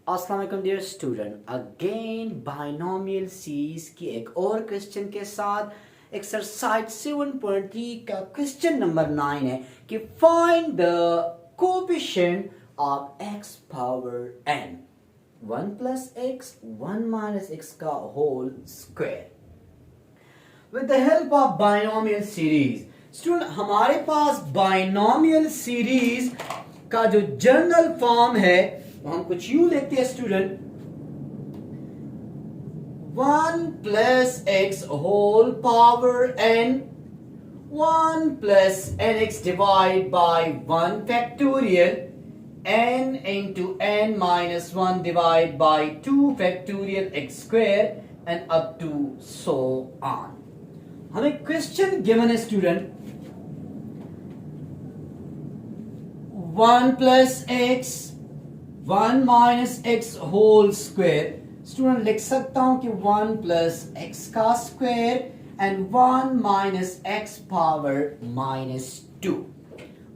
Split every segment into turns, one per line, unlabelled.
अस्सलाम वालेकुम dear student, again binomial series की एक और क्वेश्चन के साथ एक्सरसाइज 7.3 का क्वेश्चन नंबर 9 है कि find the coefficient of x power n 1 plus x 1 minus x का whole square with the help of binomial series. Student, हमारे पास बाइनोमियल सीरीज का जो जनरल फॉर्म है हम कुछ यूं लिखते हैं student, 1 plus x whole power n 1 plus nx divide by 1 factorial n into n minus 1 divided by 2 factorial x square and up to so on। हमें क्वेश्चन गिवन है student 1 plus x 1 minus x whole square. Student, लिख सकता हूं कि 1 plus x का square and 1 minus x power -2।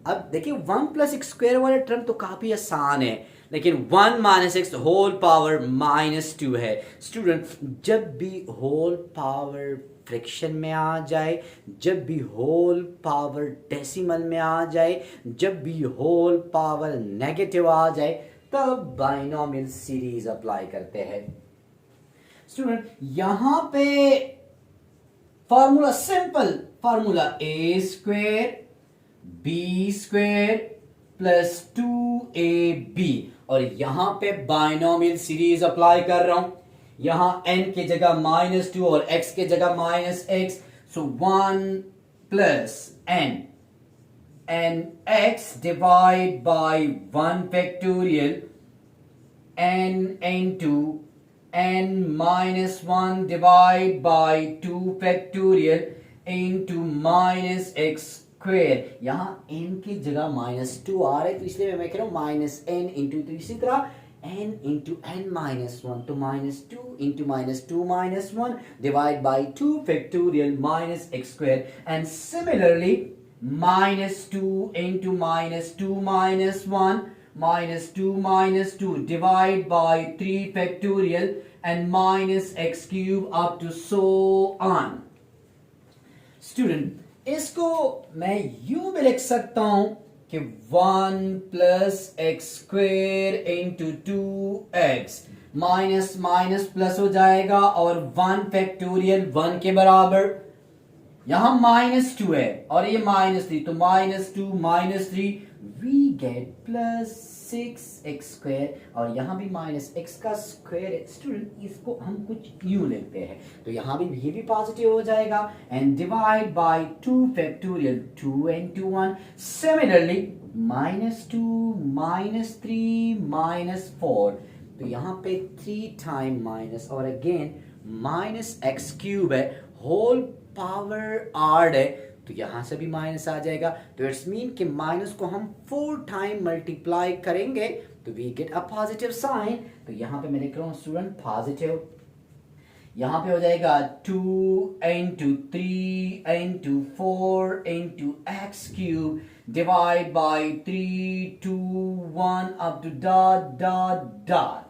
अब देखिए 1 plus x square वाले टर्म तो काफी आसान है, लेकिन 1 माइनस एक्स होल पावर -2 है। स्टूडेंट, जब भी होल पावर फ्रैक्शन में आ जाए, जब भी होल पावर डेसिमल में आ जाए, जब भी होल पावर नेगेटिव आ जाए, तब बाइनोमियल सीरीज अप्लाई करते हैं। स्टूडेंट, यहां पे formula simple formula A square B square plus 2ab, और यहां पे बाइनोमियल सीरीज अप्लाई कर रहा हूं। यहां n की जगह -2 और x की जगह -x, so 1 plus n and x divide by 1 factorial n into n minus 1 divide by 2 factorial into minus x square. यहां n की जगह -2 आ रहा है, तो इसलिए मैं कह रहा हूं -n into, तो इसी तरह n into n minus 1 तो -2 into -2 minus 1 divide by 2 factorial minus x square, and similarly -2 into -2 minus 1 -2 minus 2 divide by 3 factorial and minus x cube up to so on। Student, इसको मैं यूं भी लिख सकता हूं कि 1 plus x square into 2x minus minus plus हो जाएगा और 1 फैक्टोरियल 1 के बराबर। यहां -2 है और ये -3, तो -2 -3 we get plus 6x square, और यहां भी -x का स्क्वायर है। स्टूडेंट, इसको हम कुछ यूं लिखते हैं, तो यहां भी ये भी पॉजिटिव हो जाएगा and divide by 2 factorial 2 into 1। Similarly -2 -3 -4, तो यहां पे 3 टाइम माइनस और अगेन -x क्यूब है, होल पावर आर्ड है, तो यहां से भी माइनस आ जाएगा। तो इट्स मीन कि माइनस को हम 4 टाइम मल्टीप्लाई करेंगे तो we get a positive sign. तो यहां पे मैं लिख रहा हूं स्टूडेंट पॉजिटिव, यहां पे हो जाएगा 2 into 3 into 4 into x cube divide by 3 2 1 up to dot dot dot।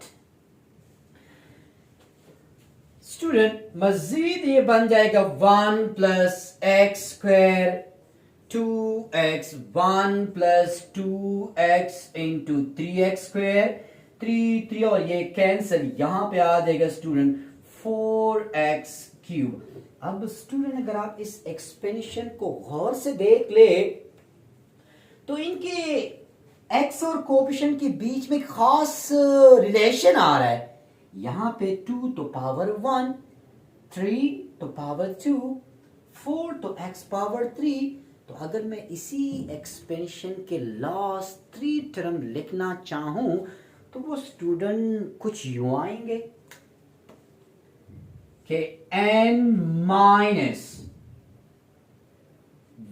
Student, मजीद ये बन जाएगा 1 plus x square 2x 1 plus 2x into 3x स्क्वायर 3 और ये कैंसिल, यहां पे आ जाएगा स्टूडेंट 4x क्यूब। अब स्टूडेंट, अगर आप इस एक्सपेंशन को गौर से देख ले तो इनके x और कोएफिशिएंट के बीच में खास रिलेशन आ रहा है। यहां पे 2 तो पावर 1, 3 तो पावर 2, 4 तो x पावर 3। तो अगर मैं इसी एक्सपेंशन के लास्ट 3 टर्म लिखना चाहूं तो वो स्टूडेंट कुछ यूं आएंगे कि n माइनस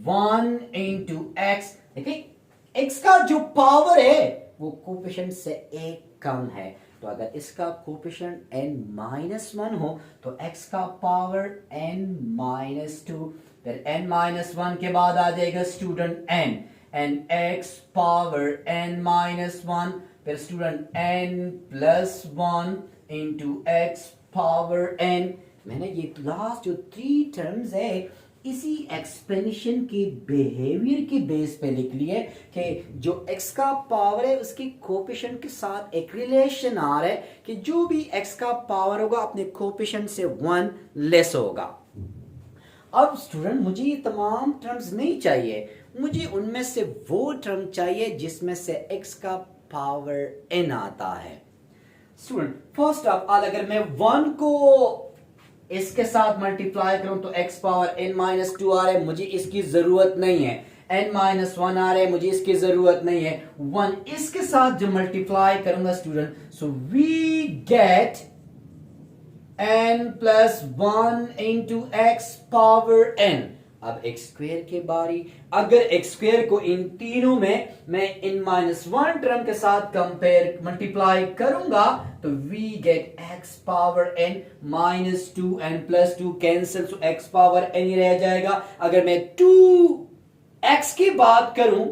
1 इंटू x। देखिए x का जो पावर है वो कोएफिशिएंट से 1 कम है, तो अगर इसका कोएफिशिएंट n-1 हो तो x का पावर n-2, फिर n-1 के बाद आ जाएगा student n and x power n-1, फिर student n plus 1 into x power n। मैंने ये लास्ट जो 3 टर्म्स है इसी एक्सप्लेनेशन के बिहेवियर के बेस पे लिख लिए कि जो x का पावर है उसके कोफिशिएंट के साथ एक रिलेशन आ रहा है कि जो भी x का पावर होगा अपने कोफिशिएंट से 1 लेस होगा। अब स्टूडेंट मुझे ये तमाम टर्म्स नहीं चाहिए, मुझे उनमें से वो टर्म चाहिए जिसमें से x का पावर n आता है। स्टूडेंट फर्स्ट ऑफ ऑल अगर मैं 1 को इसके साथ मल्टीप्लाई करूं तो x पावर n माइनस 2 आ रहा है, मुझे इसकी जरूरत नहीं है। n माइनस 1 आ रहा है, मुझे इसकी जरूरत नहीं है। 1 इसके साथ जो मल्टीप्लाई करूंगा student, so we get n plus 1 into x power n। अब एक्स स्क्वेयर के बारी, अगर एक्स स्क्वेयर को इन तीनों में मैं इन -1 टर्म के साथ कंपेयर मल्टीप्लाई करूंगा तो we get x power n minus 2n plus 2 cancel, so x power n ही रह जाएगा। अगर मैं 2x की बात करूं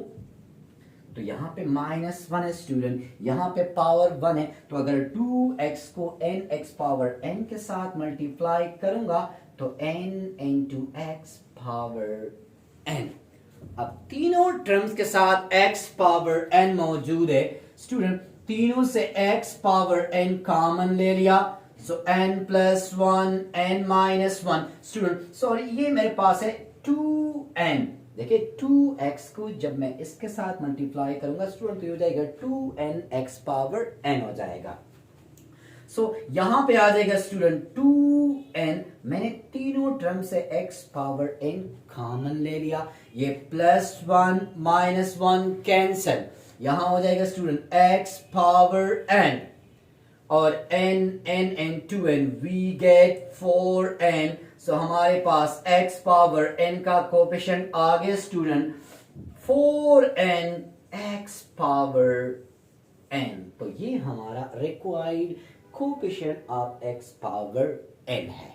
तो यहां पे -1 है स्टूडेंट, यहां पे पावर 1 है, तो अगर 2x को n x पावर n के साथ मल्टीप्लाई करूंगा तो n into x power n। अब तीनों टर्म्स के साथ x पावर n मौजूद है स्टूडेंट, तीनों से x पावर n कॉमन ले लिया, सो n plus 1 n minus 1। Student sorry ये मेरे पास है 2n, देखिए 2x को जब मैं इसके साथ मल्टीप्लाई करूंगा स्टूडेंट तो ये हो जाएगा 2n x पावर n हो जाएगा। सो यहां पे आ जाएगा स्टूडेंट 2n, मैंने तीनों टर्म से x पावर n कॉमन ले लिया, ये प्लस 1 माइनस 1 कैंसिल, यहां हो जाएगा स्टूडेंट x पावर n और n n n 2n we get 4n। So हमारे पास x पावर n का कोफिशिएंट आ गया student 4n x power n। तो ये हमारा required coefficient of x power n है।